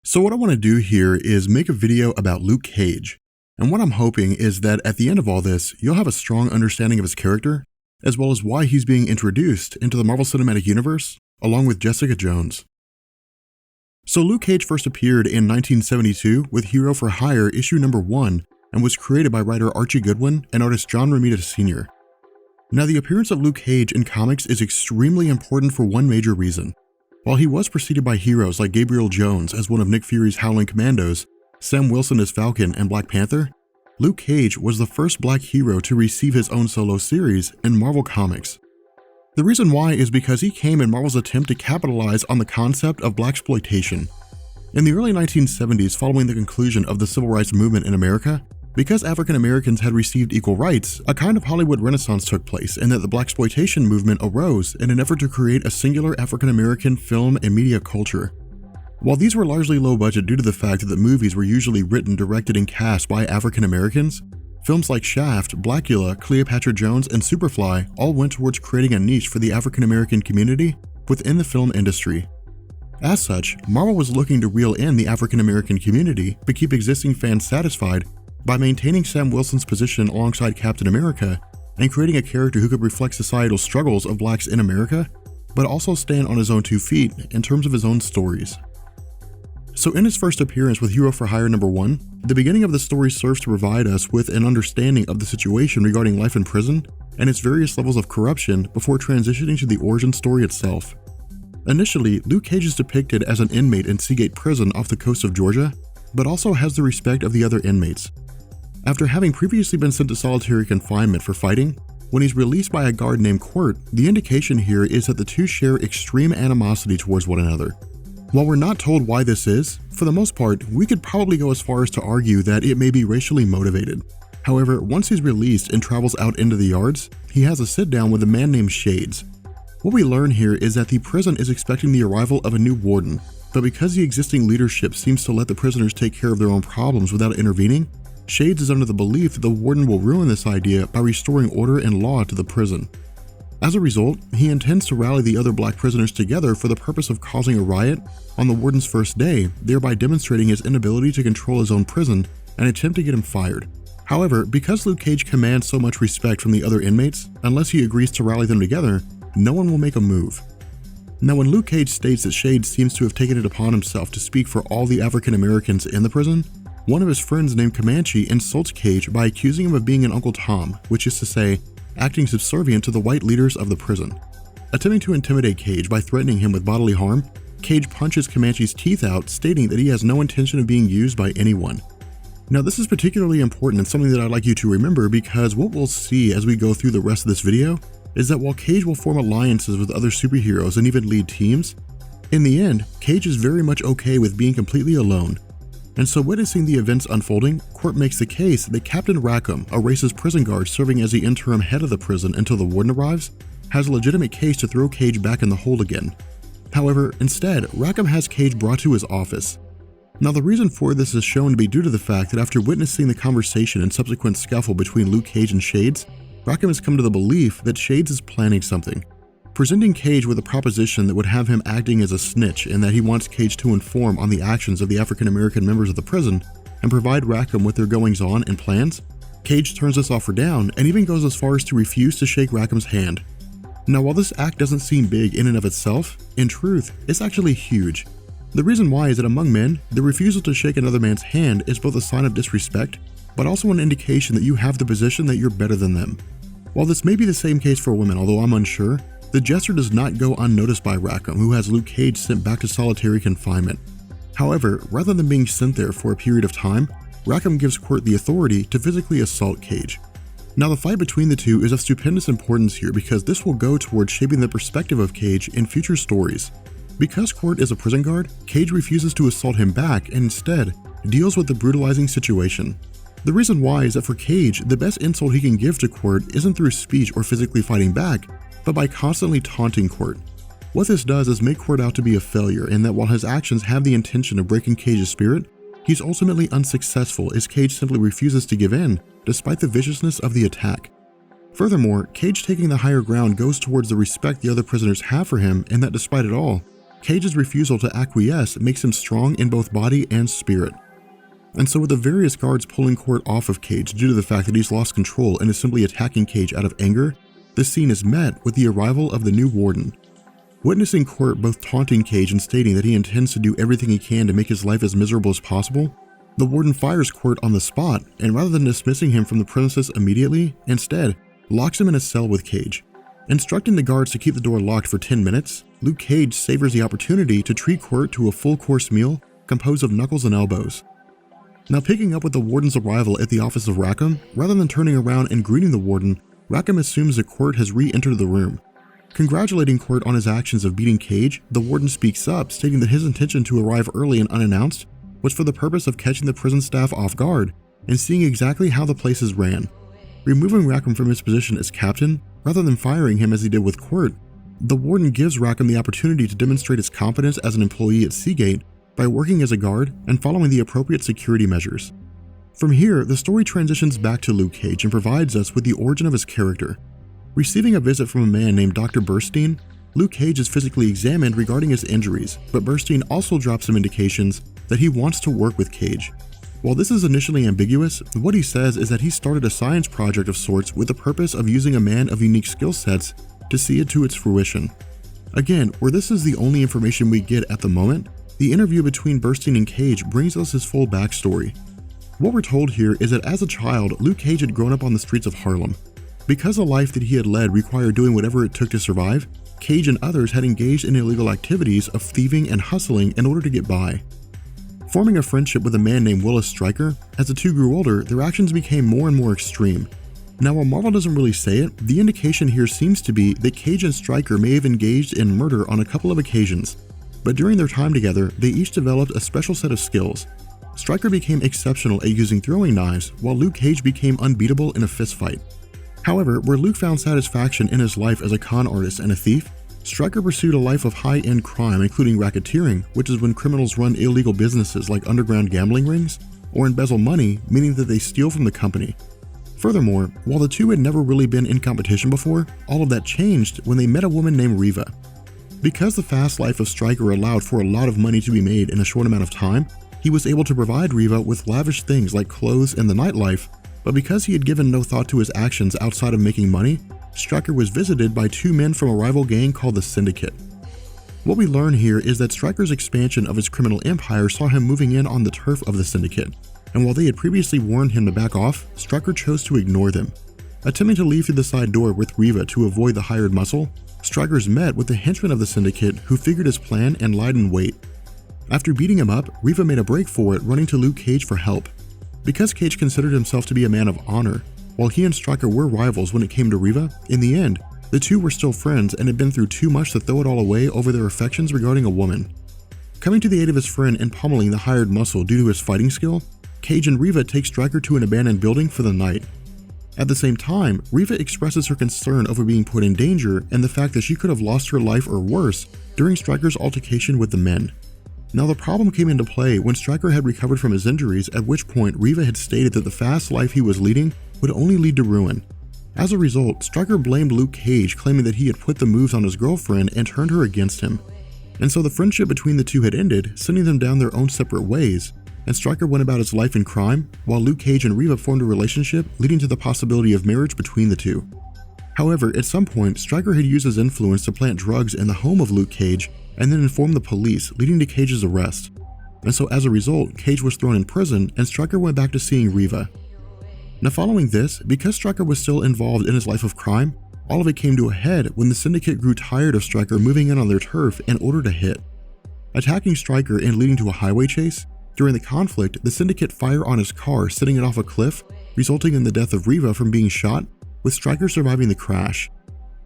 So what I want to do here is make a video about Luke Cage. And what I'm hoping is that at the end of all this, you'll have a strong understanding of his character, as well as why he's being introduced into the Marvel Cinematic Universe, along with Jessica Jones. So Luke Cage first appeared in 1972 with Hero for Hire issue number 1 and was created by writer Archie Goodwin and artist John Romita Sr. Now the appearance of Luke Cage in comics is extremely important for one major reason. While he was preceded by heroes like Gabriel Jones as one of Nick Fury's Howling Commandos, Sam Wilson as Falcon and Black Panther, Luke Cage was the first black hero to receive his own solo series in Marvel Comics. The reason why is because he came in Marvel's attempt to capitalize on the concept of blaxploitation. In the early 1970s, following the conclusion of the civil rights movement in America, because African Americans had received equal rights, a kind of Hollywood renaissance took place and that the blaxploitation movement arose in an effort to create a singular African American film and media culture. While these were largely low budget due to the fact that the movies were usually written, directed, and cast by African Americans, films like Shaft, Blackula, Cleopatra Jones, and Superfly all went towards creating a niche for the African American community within the film industry. As such, Marvel was looking to reel in the African American community but keep existing fans satisfied by maintaining Sam Wilson's position alongside Captain America and creating a character who could reflect societal struggles of blacks in America, but also stand on his own 2 feet in terms of his own stories. So in his first appearance with Hero for Hire number 1, the beginning of the story serves to provide us with an understanding of the situation regarding life in prison and its various levels of corruption before transitioning to the origin story itself. Initially, Luke Cage is depicted as an inmate in Seagate prison off the coast of Georgia, but also has the respect of the other inmates. After having previously been sent to solitary confinement for fighting, when he's released by a guard named Quirt, the indication here is that the two share extreme animosity towards one another. While we're not told why this is, for the most part, we could probably go as far as to argue that it may be racially motivated. However, once he's released and travels out into the yards, he has a sit-down with a man named Shades. What we learn here is that the prison is expecting the arrival of a new warden, but because the existing leadership seems to let the prisoners take care of their own problems without intervening, Shades is under the belief that the warden will ruin this idea by restoring order and law to the prison. As a result, he intends to rally the other black prisoners together for the purpose of causing a riot on the warden's first day, thereby demonstrating his inability to control his own prison and attempt to get him fired. However, because Luke Cage commands so much respect from the other inmates, unless he agrees to rally them together, no one will make a move. Now when Luke Cage states that Shades seems to have taken it upon himself to speak for all the African Americans in the prison, one of his friends named Comanche insults Cage by accusing him of being an Uncle Tom, which is to say, acting subservient to the white leaders of the prison. Attempting to intimidate Cage by threatening him with bodily harm, Cage punches Comanche's teeth out, stating that he has no intention of being used by anyone. Now this is particularly important and something that I'd like you to remember because what we'll see as we go through the rest of this video is that while Cage will form alliances with other superheroes and even lead teams, in the end, Cage is very much okay with being completely alone. And so witnessing the events unfolding, Quirt makes the case that Captain Rackham, a racist prison guard serving as the interim head of the prison until the warden arrives, has a legitimate case to throw Cage back in the hole again. However, instead, Rackham has Cage brought to his office. Now the reason for this is shown to be due to the fact that after witnessing the conversation and subsequent scuffle between Luke Cage and Shades, Rackham has come to the belief that Shades is planning something, presenting Cage with a proposition that would have him acting as a snitch and that he wants Cage to inform on the actions of the African American members of the prison and provide Rackham with their goings-on and plans. Cage turns this offer down and even goes as far as to refuse to shake Rackham's hand. Now while this act doesn't seem big in and of itself, in truth, it's actually huge. The reason why is that among men, the refusal to shake another man's hand is both a sign of disrespect, but also an indication that you have the position that you're better than them. While this may be the same case for women, although I'm unsure, the gesture does not go unnoticed by Rackham, who has Luke Cage sent back to solitary confinement. However, rather than being sent there for a period of time, Rackham gives Quirt the authority to physically assault Cage. Now the fight between the two is of stupendous importance here because this will go towards shaping the perspective of Cage in future stories. Because Quirt is a prison guard, Cage refuses to assault him back and instead deals with the brutalizing situation. The reason why is that for Cage, the best insult he can give to Quirt isn't through speech or physically fighting back, but by constantly taunting Quirt. What this does is make Quirt out to be a failure and that while his actions have the intention of breaking Cage's spirit, he's ultimately unsuccessful as Cage simply refuses to give in despite the viciousness of the attack. Furthermore, Cage taking the higher ground goes towards the respect the other prisoners have for him and that despite it all, Cage's refusal to acquiesce makes him strong in both body and spirit. And so with the various guards pulling Court off of Cage due to the fact that he's lost control and is simply attacking Cage out of anger, this scene is met with the arrival of the new warden. Witnessing Court both taunting Cage and stating that he intends to do everything he can to make his life as miserable as possible, the warden fires Court on the spot, and rather than dismissing him from the premises immediately, instead locks him in a cell with Cage. Instructing the guards to keep the door locked for 10 minutes, Luke Cage savors the opportunity to treat Court to a full-course meal composed of knuckles and elbows. Now picking up with the warden's arrival at the office of Rackham, rather than turning around and greeting the warden, Rackham assumes that Court has re-entered the room. Congratulating Court on his actions of beating Cage, the warden speaks up, stating that his intention to arrive early and unannounced was for the purpose of catching the prison staff off guard and seeing exactly how the places ran. Removing Rackham from his position as captain, rather than firing him as he did with Court, the warden gives Rackham the opportunity to demonstrate his competence as an employee at Seagate by working as a guard and following the appropriate security measures. From here, the story transitions back to Luke Cage and provides us with the origin of his character. Receiving a visit from a man named Dr. Burstein, Luke Cage is physically examined regarding his injuries, but Burstein also drops some indications that he wants to work with Cage. While this is initially ambiguous, what he says is that he started a science project of sorts with the purpose of using a man of unique skill sets to see it to its fruition. Again, where this is the only information we get at the moment, the interview between Burstein and Cage brings us his full backstory. What we're told here is that as a child, Luke Cage had grown up on the streets of Harlem. Because the life that he had led required doing whatever it took to survive, Cage and others had engaged in illegal activities of thieving and hustling in order to get by. Forming a friendship with a man named Willis Stryker, as the two grew older, their actions became more and more extreme. Now, while Marvel doesn't really say it, the indication here seems to be that Cage and Stryker may have engaged in murder on a couple of occasions, but during their time together, they each developed a special set of skills. Stryker became exceptional at using throwing knives, while Luke Cage became unbeatable in a fistfight. However, where Luke found satisfaction in his life as a con artist and a thief, Stryker pursued a life of high-end crime, including racketeering, which is when criminals run illegal businesses like underground gambling rings, or embezzle money, meaning that they steal from the company. Furthermore, while the two had never really been in competition before, all of that changed when they met a woman named Reva. Because the fast life of Stryker allowed for a lot of money to be made in a short amount of time, he was able to provide Reva with lavish things like clothes and the nightlife, but because he had given no thought to his actions outside of making money, Stryker was visited by two men from a rival gang called the Syndicate. What we learn here is that Stryker's expansion of his criminal empire saw him moving in on the turf of the Syndicate, and while they had previously warned him to back off, Stryker chose to ignore them. Attempting to leave through the side door with Reva to avoid the hired muscle, Stryker's met with the henchmen of the Syndicate who figured his plan and lied in wait. After beating him up, Reva made a break for it, running to Luke Cage for help. Because Cage considered himself to be a man of honor, while he and Stryker were rivals when it came to Reva, in the end, the two were still friends and had been through too much to throw it all away over their affections regarding a woman. Coming to the aid of his friend and pummeling the hired muscle due to his fighting skill, Cage and Reva take Stryker to an abandoned building for the night. At the same time, Reva expresses her concern over being put in danger and the fact that she could have lost her life or worse during Stryker's altercation with the men. Now, the problem came into play when Stryker had recovered from his injuries, at which point Reva had stated that the fast life he was leading would only lead to ruin. As a result, Stryker blamed Luke Cage, claiming that he had put the moves on his girlfriend and turned her against him. And so the friendship between the two had ended, sending them down their own separate ways, and Stryker went about his life in crime, while Luke Cage and Reva formed a relationship, leading to the possibility of marriage between the two. However, at some point, Stryker had used his influence to plant drugs in the home of Luke Cage, and then inform the police, leading to Cage's arrest. And so as a result, Cage was thrown in prison, and Stryker went back to seeing Reva. Now following this, because Stryker was still involved in his life of crime, all of it came to a head when the Syndicate grew tired of Stryker moving in on their turf in order to hit. Attacking Stryker and leading to a highway chase, during the conflict, the Syndicate fire on his car, setting it off a cliff, resulting in the death of Reva from being shot, with Stryker surviving the crash.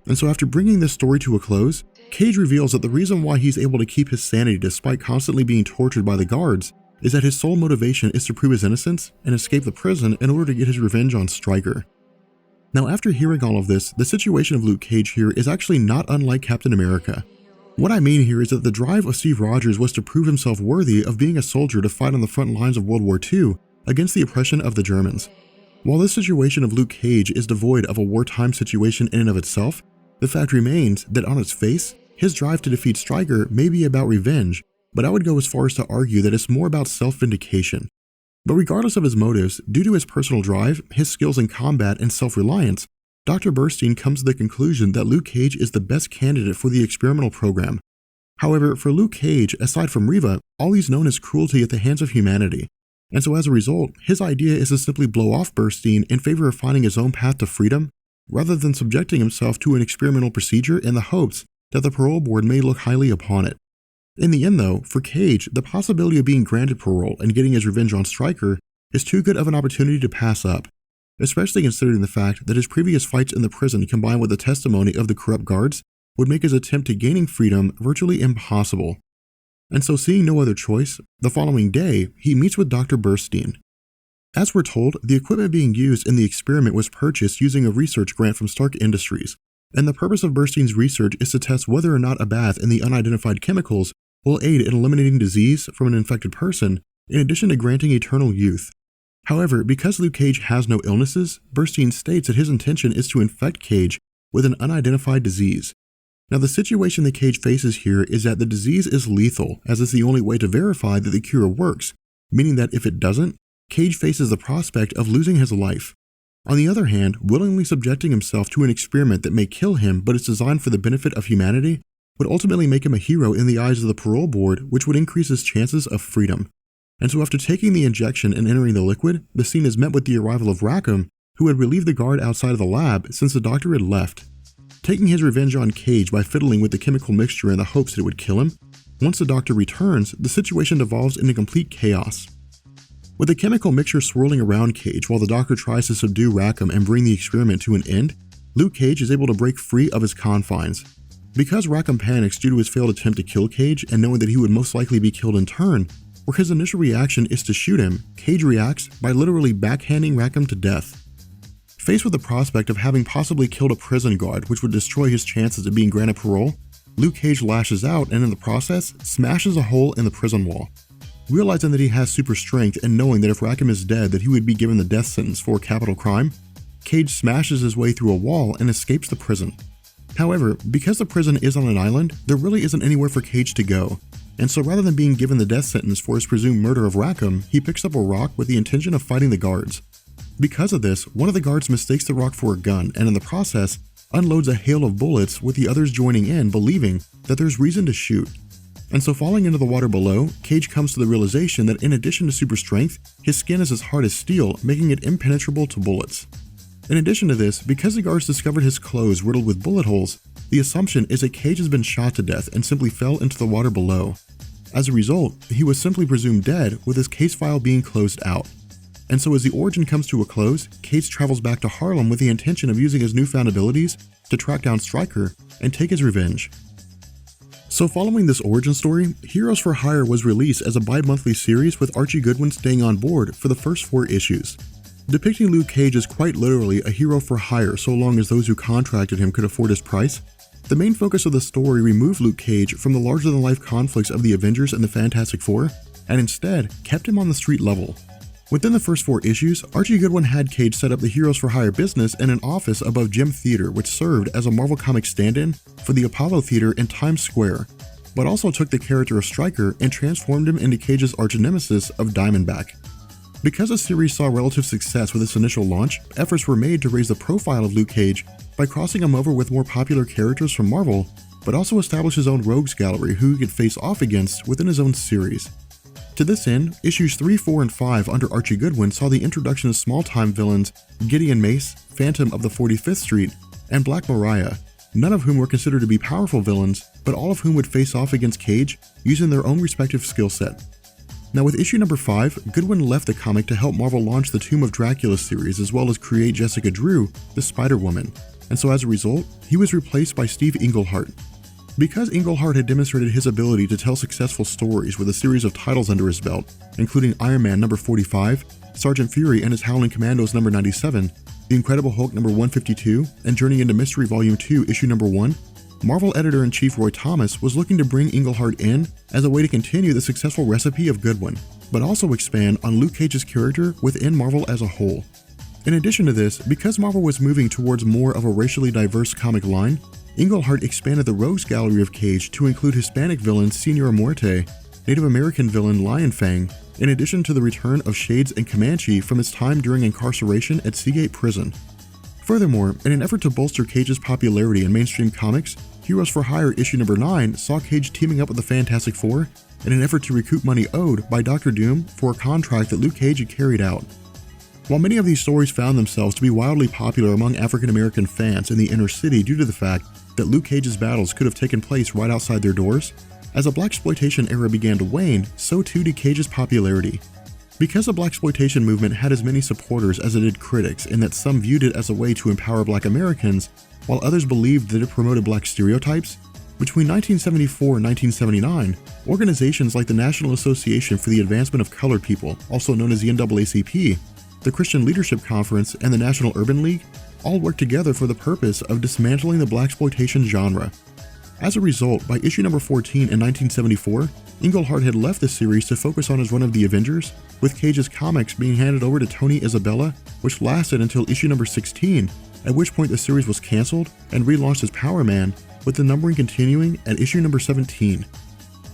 And so after bringing this story to a close, Cage reveals that the reason why he's able to keep his sanity despite constantly being tortured by the guards is that his sole motivation is to prove his innocence and escape the prison in order to get his revenge on Stryker. Now, after hearing all of this, the situation of Luke Cage here is actually not unlike Captain America. What I mean here is that the drive of Steve Rogers was to prove himself worthy of being a soldier to fight on the front lines of World War II against the oppression of the Germans. While this situation of Luke Cage is devoid of a wartime situation in and of itself, the fact remains that on its face, His drive to defeat Stryker may be about revenge, but I would go as far as to argue that it's more about self-vindication. But regardless of his motives, due to his personal drive, his skills in combat, and self-reliance, Dr. Burstein comes to the conclusion that Luke Cage is the best candidate for the experimental program. However, for Luke Cage, aside from Reva, all he's known is cruelty at the hands of humanity. And so as a result, his idea is to simply blow off Burstein in favor of finding his own path to freedom, rather than subjecting himself to an experimental procedure in the hopes that the parole board may look highly upon it. In the end though, for Cage, the possibility of being granted parole and getting his revenge on Stryker is too good of an opportunity to pass up, especially considering the fact that his previous fights in the prison combined with the testimony of the corrupt guards would make his attempt to gaining freedom virtually impossible. And so seeing no other choice, the following day, he meets with Dr. Burstein. As we're told, the equipment being used in the experiment was purchased using a research grant from Stark Industries, and the purpose of Burstein's research is to test whether or not a bath in the unidentified chemicals will aid in eliminating disease from an infected person, in addition to granting eternal youth. However, because Luke Cage has no illnesses, Burstein states that his intention is to infect Cage with an unidentified disease. Now, the situation that Cage faces here is that the disease is lethal, as it's the only way to verify that the cure works, meaning that if it doesn't, Cage faces the prospect of losing his life. On the other hand, willingly subjecting himself to an experiment that may kill him but is designed for the benefit of humanity would ultimately make him a hero in the eyes of the parole board, which would increase his chances of freedom. And so after taking the injection and entering the liquid, the scene is met with the arrival of Rackham, who had relieved the guard outside of the lab since the doctor had left. Taking his revenge on Cage by fiddling with the chemical mixture in the hopes that it would kill him, once the doctor returns, the situation devolves into complete chaos. With the chemical mixture swirling around Cage while the doctor tries to subdue Rackham and bring the experiment to an end, Luke Cage is able to break free of his confines. Because Rackham panics due to his failed attempt to kill Cage and knowing that he would most likely be killed in turn, where his initial reaction is to shoot him, Cage reacts by literally backhanding Rackham to death. Faced with the prospect of having possibly killed a prison guard which would destroy his chances of being granted parole, Luke Cage lashes out and in the process, smashes a hole in the prison wall. Realizing that he has super strength and knowing that if Rackham is dead that he would be given the death sentence for a capital crime, Cage smashes his way through a wall and escapes the prison. However, because the prison is on an island, there really isn't anywhere for Cage to go, and so rather than being given the death sentence for his presumed murder of Rackham, he picks up a rock with the intention of fighting the guards. Because of this, one of the guards mistakes the rock for a gun and in the process, unloads a hail of bullets with the others joining in believing that there's reason to shoot. And so falling into the water below, Cage comes to the realization that in addition to super strength, his skin is as hard as steel, making it impenetrable to bullets. In addition to this, because the guards discovered his clothes riddled with bullet holes, the assumption is that Cage has been shot to death and simply fell into the water below. As a result, he was simply presumed dead, with his case file being closed out. And so as the origin comes to a close, Cage travels back to Harlem with the intention of using his newfound abilities to track down Stryker and take his revenge. So following this origin story, Heroes for Hire was released as a bi-monthly series with Archie Goodwin staying on board for the first 4 issues. Depicting Luke Cage as quite literally a hero for hire so long as those who contracted him could afford his price, the main focus of the story removed Luke Cage from the larger-than-life conflicts of the Avengers and the Fantastic Four, and instead kept him on the street level. Within the first 4 issues, Archie Goodwin had Cage set up the Heroes for Hire business in an office above Gem Theater, which served as a Marvel Comics stand-in for the Apollo Theater in Times Square, but also took the character of Stryker and transformed him into Cage's arch-nemesis of Diamondback. Because the series saw relative success with its initial launch, efforts were made to raise the profile of Luke Cage by crossing him over with more popular characters from Marvel, but also establish his own rogues gallery who he could face off against within his own series. To this end, issues 3, 4, and 5 under Archie Goodwin saw the introduction of small-time villains Gideon Mace, Phantom of the 45th Street, and Black Mariah, none of whom were considered to be powerful villains, but all of whom would face off against Cage using their own respective skill set. Now with issue number 5, Goodwin left the comic to help Marvel launch the Tomb of Dracula series as well as create Jessica Drew, the Spider-Woman, and so as a result, he was replaced by Steve Englehart. Because Englehart had demonstrated his ability to tell successful stories with a series of titles under his belt, including Iron Man number 45, Sergeant Fury and his Howling Commandos number 97, The Incredible Hulk number 152, and Journey into Mystery Volume 2 issue number 1, Marvel editor-in-chief Roy Thomas was looking to bring Englehart in as a way to continue the successful recipe of Goodwin, but also expand on Luke Cage's character within Marvel as a whole. In addition to this, because Marvel was moving towards more of a racially diverse comic line, Englehart expanded the rogues gallery of Cage to include Hispanic villain Senor Muerte, Native American villain Lion Fang, in addition to the return of Shades and Comanche from his time during incarceration at Seagate prison. Furthermore, in an effort to bolster Cage's popularity in mainstream comics, Heroes for Hire issue number 9 saw Cage teaming up with the Fantastic Four in an effort to recoup money owed by Dr. Doom for a contract that Luke Cage had carried out. While many of these stories found themselves to be wildly popular among African American fans in the inner city due to the fact that Luke Cage's battles could have taken place right outside their doors, as the blaxploitation era began to wane, so too did Cage's popularity. Because the blaxploitation movement had as many supporters as it did critics in that some viewed it as a way to empower Black Americans, while others believed that it promoted Black stereotypes, between 1974 and 1979, organizations like the National Association for the Advancement of Colored People, also known as the NAACP, the Christian Leadership Conference, and the National Urban League all worked together for the purpose of dismantling the blaxploitation genre. As a result, by issue number 14 in 1974, Englehart had left the series to focus on his run of the Avengers, with Cage's comics being handed over to Tony Isabella, which lasted until issue number 16, at which point the series was cancelled and relaunched as Power Man, with the numbering continuing at issue number 17.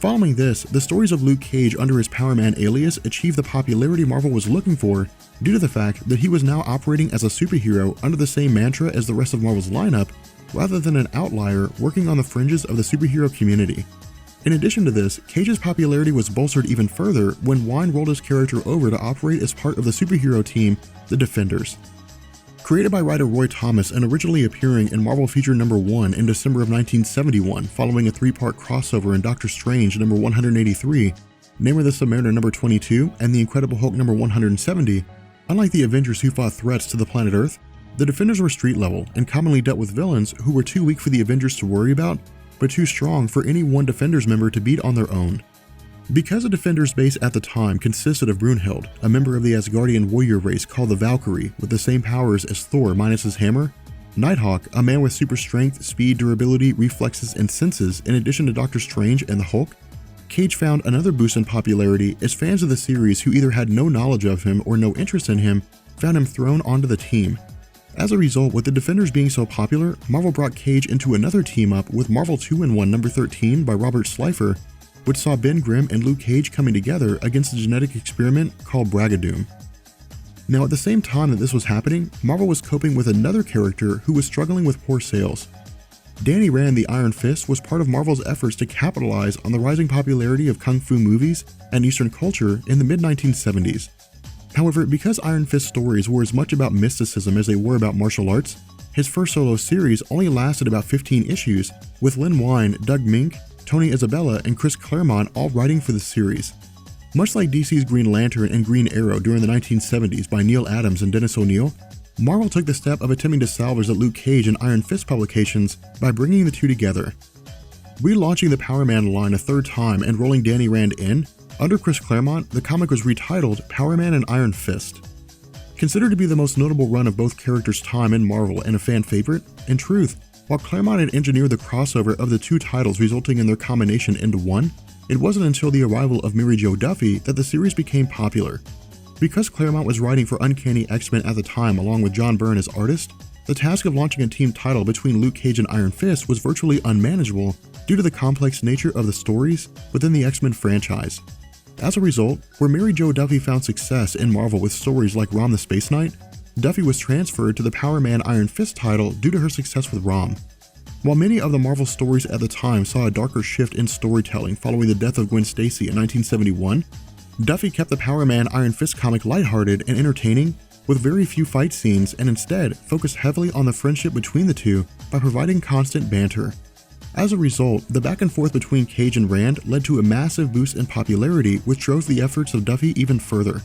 Following this, the stories of Luke Cage under his Power Man alias achieved the popularity Marvel was looking for due to the fact that he was now operating as a superhero under the same mantra as the rest of Marvel's lineup, rather than an outlier working on the fringes of the superhero community. In addition to this, Cage's popularity was bolstered even further when Wine rolled his character over to operate as part of the superhero team, the Defenders. Created by writer Roy Thomas and originally appearing in Marvel Feature number 1 in December of 1971 following a 3-part crossover in Doctor Strange number 183, Namor the Submariner number 22, and The Incredible Hulk number 170, unlike the Avengers who fought threats to the planet Earth, the Defenders were street level and commonly dealt with villains who were too weak for the Avengers to worry about, but too strong for any one Defenders member to beat on their own. Because the Defenders base at the time consisted of Brunhild, a member of the Asgardian warrior race called the Valkyrie with the same powers as Thor minus his hammer, Nighthawk, a man with super strength, speed, durability, reflexes, and senses in addition to Doctor Strange and the Hulk, Cage found another boost in popularity as fans of the series who either had no knowledge of him or no interest in him found him thrown onto the team. As a result, with the Defenders being so popular, Marvel brought Cage into another team-up with Marvel 2-in-1 number 13 by Robert Slifer, which saw Ben Grimm and Luke Cage coming together against a genetic experiment called Brigadoon. Now, at the same time that this was happening, Marvel was coping with another character who was struggling with poor sales. Danny Rand the Iron Fist was part of Marvel's efforts to capitalize on the rising popularity of kung fu movies and Eastern culture in the mid-1970s. However, because Iron Fist stories were as much about mysticism as they were about martial arts, his first solo series only lasted about 15 issues, with Len Wein, Doug Mink, Tony Isabella, and Chris Claremont all writing for the series. Much like DC's Green Lantern and Green Arrow during the 1970s by Neil Adams and Dennis O'Neil, Marvel took the step of attempting to salvage the Luke Cage and Iron Fist publications by bringing the two together. Relaunching the Power Man line a third time and rolling Danny Rand in, under Chris Claremont, the comic was retitled Power Man and Iron Fist. Considered to be the most notable run of both characters' time in Marvel and a fan favorite, in truth, while Claremont had engineered the crossover of the two titles resulting in their combination into one, it wasn't until the arrival of Mary Jo Duffy that the series became popular. Because Claremont was writing for Uncanny X-Men at the time along with John Byrne as artist, the task of launching a team title between Luke Cage and Iron Fist was virtually unmanageable due to the complex nature of the stories within the X-Men franchise. As a result, where Mary Jo Duffy found success in Marvel with stories like Rom the Space Knight, Duffy was transferred to the Power Man Iron Fist title due to her success with Rom. While many of the Marvel stories at the time saw a darker shift in storytelling following the death of Gwen Stacy in 1971, Duffy kept the Power Man Iron Fist comic lighthearted and entertaining, with very few fight scenes, and instead focused heavily on the friendship between the two by providing constant banter. As a result, the back and forth between Cage and Rand led to a massive boost in popularity which drove the efforts of Duffy even further.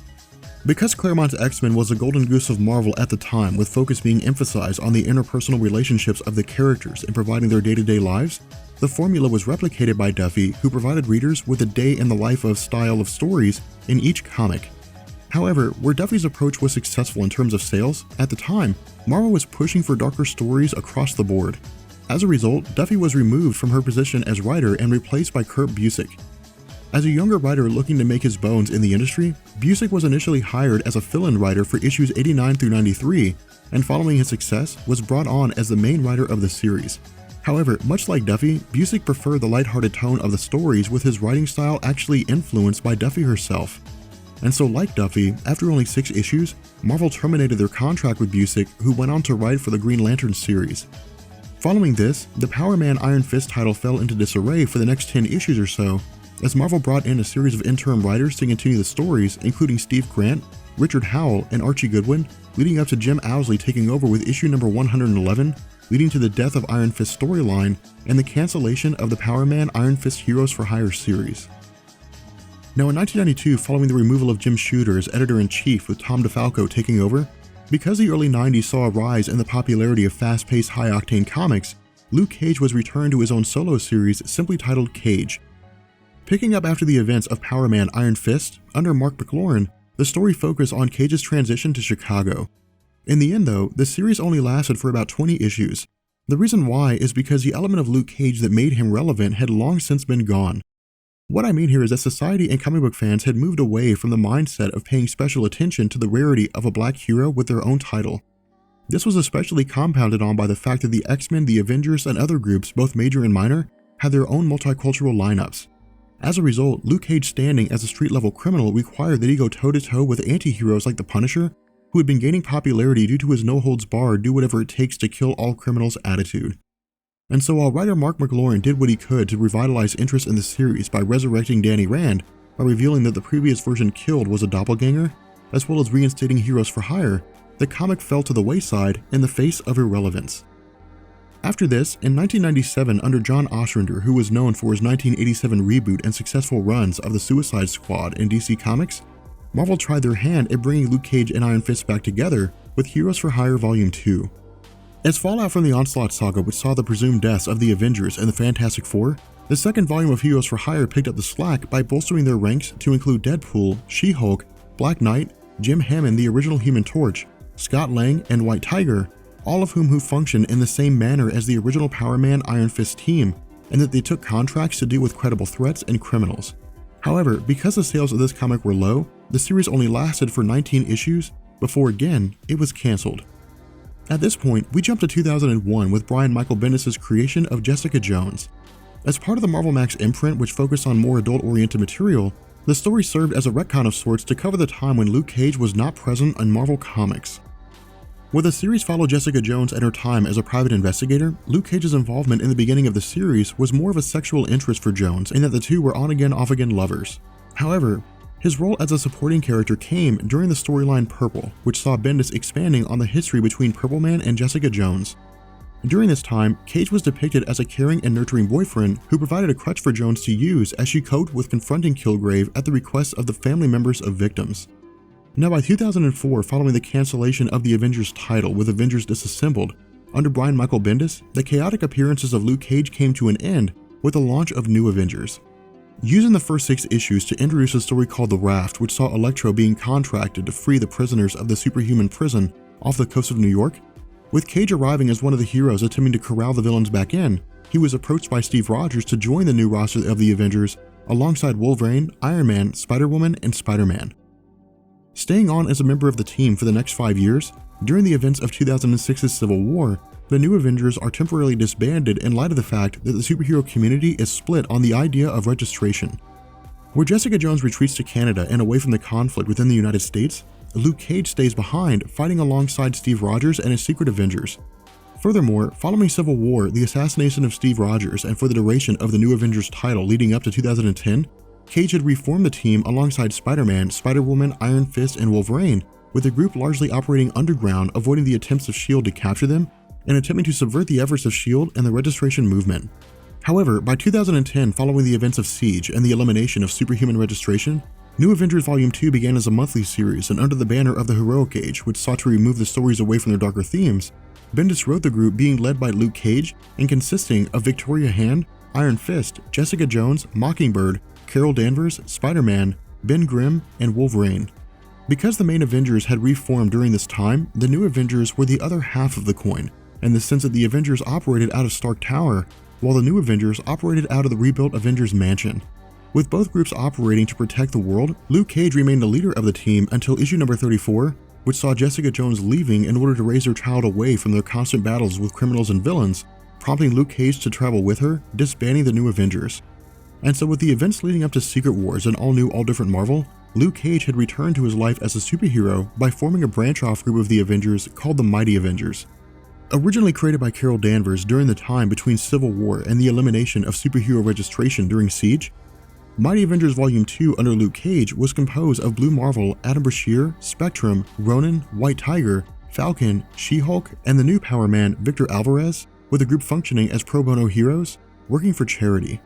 Because Claremont's X-Men was the golden goose of Marvel at the time, with focus being emphasized on the interpersonal relationships of the characters and providing their day-to-day lives, the formula was replicated by Duffy, who provided readers with a day-in-the-life-of style of stories in each comic. However, where Duffy's approach was successful in terms of sales, at the time, Marvel was pushing for darker stories across the board. As a result, Duffy was removed from her position as writer and replaced by Kurt Busiek. As a younger writer looking to make his bones in the industry, Busick was initially hired as a fill-in writer for issues 89 through 93, and following his success, was brought on as the main writer of the series. However, much like Duffy, Busick preferred the lighthearted tone of the stories, with his writing style actually influenced by Duffy herself. And so, like Duffy, after only 6 issues, Marvel terminated their contract with Busick, who went on to write for the Green Lantern series. Following this, the Power Man Iron Fist title fell into disarray for the next 10 issues or so, as Marvel brought in a series of interim writers to continue the stories, including Steve Grant, Richard Howell, and Archie Goodwin, leading up to Jim Owsley taking over with issue number 111, leading to the death of Iron Fist storyline and the cancellation of the Power Man Iron Fist Heroes for Hire series. Now in 1992, following the removal of Jim Shooter as editor-in-chief with Tom DeFalco taking over, because the early 90s saw a rise in the popularity of fast-paced, high-octane comics, Luke Cage was returned to his own solo series simply titled Cage. Picking up after the events of Power Man Iron Fist, under Mark McLaurin, the story focused on Cage's transition to Chicago. In the end though, the series only lasted for about 20 issues. The reason why is because the element of Luke Cage that made him relevant had long since been gone. What I mean here is that society and comic book fans had moved away from the mindset of paying special attention to the rarity of a black hero with their own title. This was especially compounded on by the fact that the X-Men, the Avengers, and other groups, both major and minor, had their own multicultural lineups. As a result, Luke Cage standing as a street-level criminal required that he go toe-to-toe with anti-heroes like the Punisher, who had been gaining popularity due to his no-holds-barred do-whatever-it-takes-to-kill-all-criminals attitude. And so while writer Mark McLaurin did what he could to revitalize interest in the series by resurrecting Danny Rand, by revealing that the previous version killed was a doppelganger, as well as reinstating Heroes for Hire, the comic fell to the wayside in the face of irrelevance. After this, in 1997, under John Ostrander, who was known for his 1987 reboot and successful runs of the Suicide Squad in DC Comics, Marvel tried their hand at bringing Luke Cage and Iron Fist back together with Heroes for Hire Volume 2. As fallout from the Onslaught saga, which saw the presumed deaths of the Avengers and the Fantastic Four, the second volume of Heroes for Hire picked up the slack by bolstering their ranks to include Deadpool, She-Hulk, Black Knight, Jim Hammond the original Human Torch, Scott Lang, and White Tiger, all of whom function in the same manner as the original Power Man Iron Fist team, and that they took contracts to deal with credible threats and criminals. However, because the sales of this comic were low, the series only lasted for 19 issues before again it was cancelled. At this point, we jump to 2001 with Brian Michael Bendis' creation of Jessica Jones. As part of the Marvel Max imprint, which focused on more adult-oriented material, the story served as a retcon of sorts to cover the time when Luke Cage was not present in Marvel Comics. Where the series followed Jessica Jones and her time as a private investigator, Luke Cage's involvement in the beginning of the series was more of a sexual interest for Jones in that the two were on-again, off-again lovers. However, his role as a supporting character came during the storyline Purple, which saw Bendis expanding on the history between Purple Man and Jessica Jones. During this time, Cage was depicted as a caring and nurturing boyfriend who provided a crutch for Jones to use as she coped with confronting Kilgrave at the request of the family members of victims. Now by 2004, following the cancellation of the Avengers title with Avengers Disassembled, under Brian Michael Bendis, the chaotic appearances of Luke Cage came to an end with the launch of New Avengers. Using the first 6 issues to introduce a story called The Raft, which saw Electro being contracted to free the prisoners of the superhuman prison off the coast of New York, with Cage arriving as one of the heroes attempting to corral the villains back in, he was approached by Steve Rogers to join the new roster of the Avengers alongside Wolverine, Iron Man, Spider-Woman, and Spider-Man. Staying on as a member of the team for the next 5 years, during the events of 2006's Civil War, the New Avengers are temporarily disbanded in light of the fact that the superhero community is split on the idea of registration. Where Jessica Jones retreats to Canada and away from the conflict within the United States, Luke Cage stays behind, fighting alongside Steve Rogers and his Secret Avengers. Furthermore, following Civil War, the assassination of Steve Rogers, and for the duration of the New Avengers title leading up to 2010, Cage had reformed the team alongside Spider-Man, Spider-Woman, Iron Fist, and Wolverine, with the group largely operating underground, avoiding the attempts of S.H.I.E.L.D. to capture them, and attempting to subvert the efforts of S.H.I.E.L.D. and the registration movement. However, by 2010, following the events of Siege and the elimination of superhuman registration, New Avengers Volume 2 began as a monthly series, and under the banner of the Heroic Age, which sought to remove the stories away from their darker themes, Bendis wrote the group being led by Luke Cage and consisting of Victoria Hand, Iron Fist, Jessica Jones, Mockingbird, Carol Danvers, Spider-Man, Ben Grimm, and Wolverine. Because the main Avengers had reformed during this time, the New Avengers were the other half of the coin, in the sense that the Avengers operated out of Stark Tower, while the New Avengers operated out of the rebuilt Avengers Mansion. With both groups operating to protect the world, Luke Cage remained the leader of the team until issue number 34, which saw Jessica Jones leaving in order to raise their child away from their constant battles with criminals and villains, prompting Luke Cage to travel with her, disbanding the new Avengers. And so with the events leading up to Secret Wars and all new, all different Marvel, Luke Cage had returned to his life as a superhero by forming a branch-off group of the Avengers called the Mighty Avengers. Originally created by Carol Danvers during the time between Civil War and the elimination of superhero registration during Siege, Mighty Avengers Volume 2 under Luke Cage was composed of Blue Marvel, Adam Brashear, Spectrum, Ronin, White Tiger, Falcon, She-Hulk, and the new Power Man Victor Alvarez, with the group functioning as pro bono heroes, working for charity.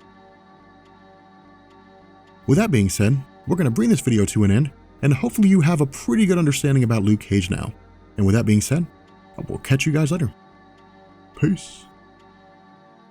With that being said, we're going to bring this video to an end, and hopefully you have a pretty good understanding about Luke Cage now. And with that being said, I will catch you guys later. Peace.